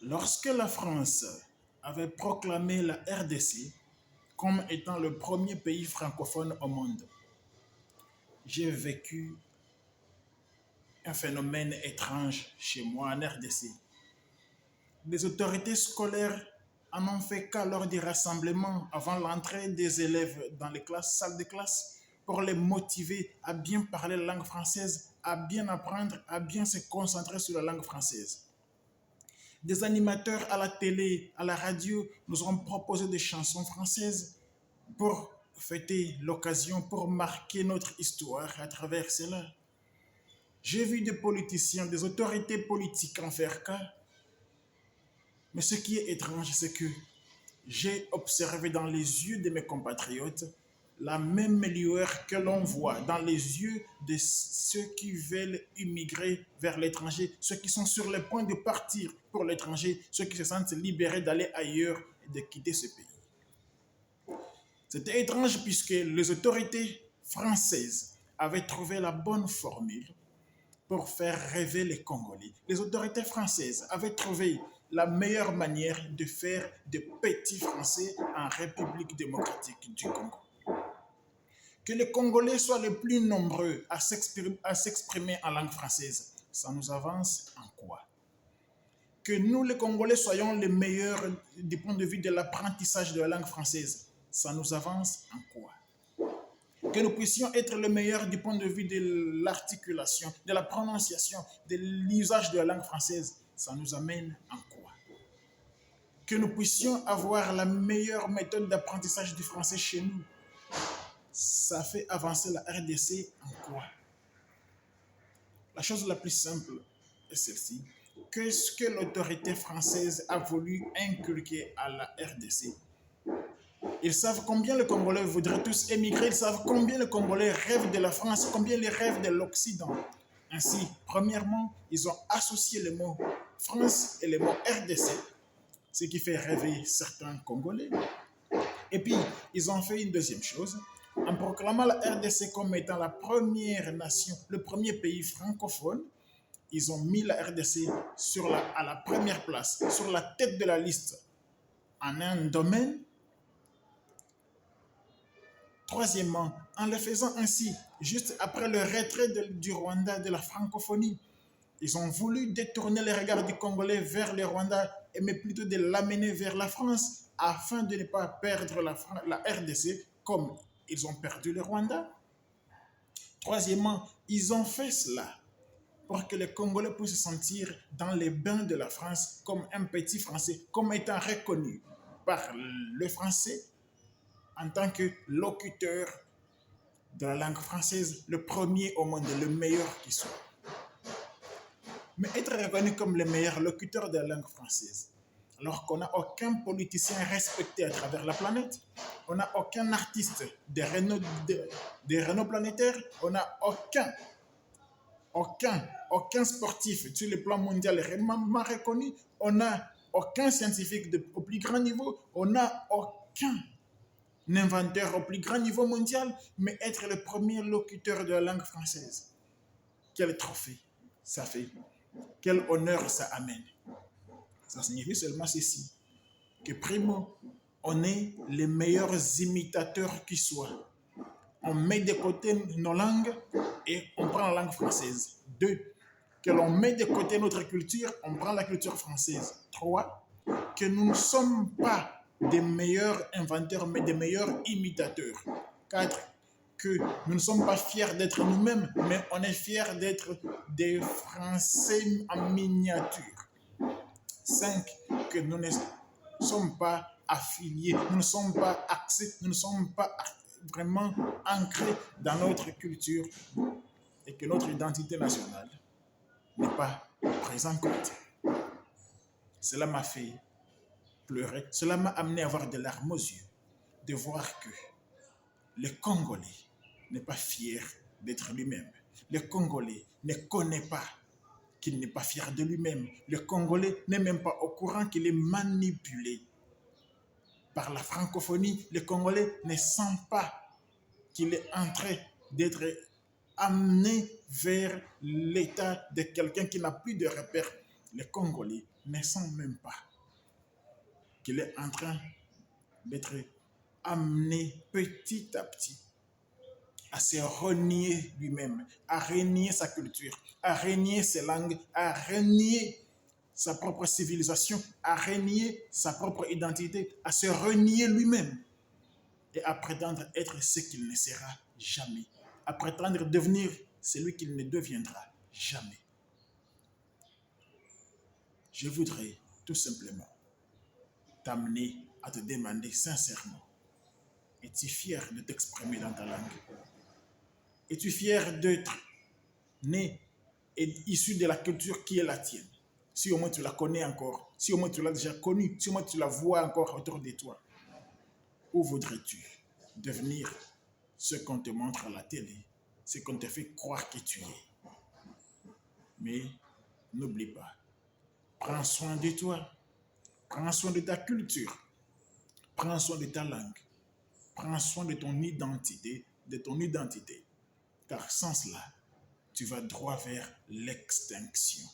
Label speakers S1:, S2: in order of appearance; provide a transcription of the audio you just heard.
S1: Lorsque la France avait proclamé la RDC comme étant le premier pays francophone au monde, j'ai vécu un phénomène étrange chez moi en RDC. Les autorités scolaires en ont fait cas lors des rassemblements avant l'entrée des élèves dans les salles de classe, pour les motiver à bien parler la langue française, à bien apprendre, à bien se concentrer sur la langue française. Des animateurs à la télé, à la radio, nous ont proposé des chansons françaises pour fêter l'occasion, pour marquer notre histoire à travers cela. J'ai vu des politiciens, des autorités politiques en faire cas, mais ce qui est étrange, c'est que j'ai observé dans les yeux de mes compatriotes la même lueur que l'on voit dans les yeux de ceux qui veulent immigrer vers l'étranger, ceux qui sont sur le point de partir pour l'étranger, ceux qui se sentent libérés d'aller ailleurs et de quitter ce pays. C'était étrange puisque les autorités françaises avaient trouvé la bonne formule pour faire rêver les Congolais. Les autorités françaises avaient trouvé la meilleure manière de faire des petits Français en République démocratique du Congo. Que les Congolais soient les plus nombreux à s'exprimer en langue française, ça nous avance en quoi? Que nous, les Congolais, soyons les meilleurs du point de vue de l'apprentissage de la langue française, ça nous avance en quoi? Que nous puissions être les meilleurs du point de vue de l'articulation, de la prononciation, de l'usage de la langue française, ça nous amène en quoi? Que nous puissions avoir la meilleure méthode d'apprentissage du français chez nous, ça fait avancer la RDC en quoi? La chose la plus simple est celle-ci. Qu'est-ce que l'autorité française a voulu inculquer à la RDC? Ils savent combien les Congolais voudraient tous émigrer, ils savent combien les Congolais rêvent de la France, combien ils rêvent de l'Occident. Ainsi, premièrement, ils ont associé les mots France et les mots RDC, ce qui fait rêver certains Congolais. Et puis, ils ont fait une deuxième chose, en proclamant la RDC comme étant la première nation, le premier pays francophone. Ils ont mis la RDC à la première place, sur la tête de la liste, en un domaine. Troisièmement, en le faisant ainsi, juste après le retrait du Rwanda de la francophonie, ils ont voulu détourner les regards du Congolais vers le Rwanda, mais plutôt de l'amener vers la France, afin de ne pas perdre la RDC comme ils ont perdu le Rwanda. Troisièmement, ils ont fait cela pour que les Congolais puissent se sentir dans les bains de la France comme un petit Français, comme étant reconnu par le Français en tant que locuteur de la langue française, le premier au monde, le meilleur qui soit. Mais être reconnu comme le meilleur locuteur de la langue française, alors qu'on n'a aucun politicien respecté à travers la planète, on n'a aucun artiste de renom planétaire, on n'a aucun sportif sur le plan mondial vraiment reconnu, on n'a aucun scientifique au plus grand niveau, on n'a aucun inventeur au plus grand niveau mondial, mais être le premier locuteur de la langue française. Quel trophée ça fait, quel honneur ça amène. Ça signifie seulement ceci, que primo, on est les meilleurs imitateurs qui soient. On met de côté nos langues et on prend la langue française. 2, que l'on met de côté notre culture, on prend la culture française. 3, que nous ne sommes pas des meilleurs inventeurs, mais des meilleurs imitateurs. 4, que nous ne sommes pas fiers d'être nous-mêmes, mais on est fiers d'être des Français en miniature. 5, que nous ne sommes pas affiliés, nous ne sommes pas axés, nous ne sommes pas vraiment ancrés dans notre culture et que notre identité nationale n'est pas prise en compte. Cela m'a fait pleurer, cela m'a amené à avoir des larmes aux yeux, de voir que le Congolais n'est pas fier d'être lui-même. Le Congolais ne connaît pas qu'il n'est pas fier de lui-même. Le Congolais n'est même pas au courant qu'il est manipulé par la francophonie. Le Congolais ne sent pas qu'il est en train d'être amené vers l'état de quelqu'un qui n'a plus de repères. les Congolais ne sentent même pas qu'il est en train d'être amené petit à petit à se renier lui-même, à renier sa culture, à renier ses langues, à renier sa propre civilisation, à renier sa propre identité, à se renier lui-même et à prétendre être ce qu'il ne sera jamais, à prétendre devenir celui qu'il ne deviendra jamais. Je voudrais tout simplement t'amener à te demander sincèrement, es-tu fier de t'exprimer dans ta langue? Es-tu fier d'être né et issu de la culture qui est la tienne? Si au moins tu la connais encore, si au moins tu l'as déjà connue, si au moins tu la vois encore autour de toi, où voudrais-tu devenir ce qu'on te montre à la télé, ce qu'on te fait croire que tu es? Mais n'oublie pas, prends soin de toi, prends soin de ta culture, prends soin de ta langue, prends soin de ton identité, car sans cela, tu vas droit vers l'extinction.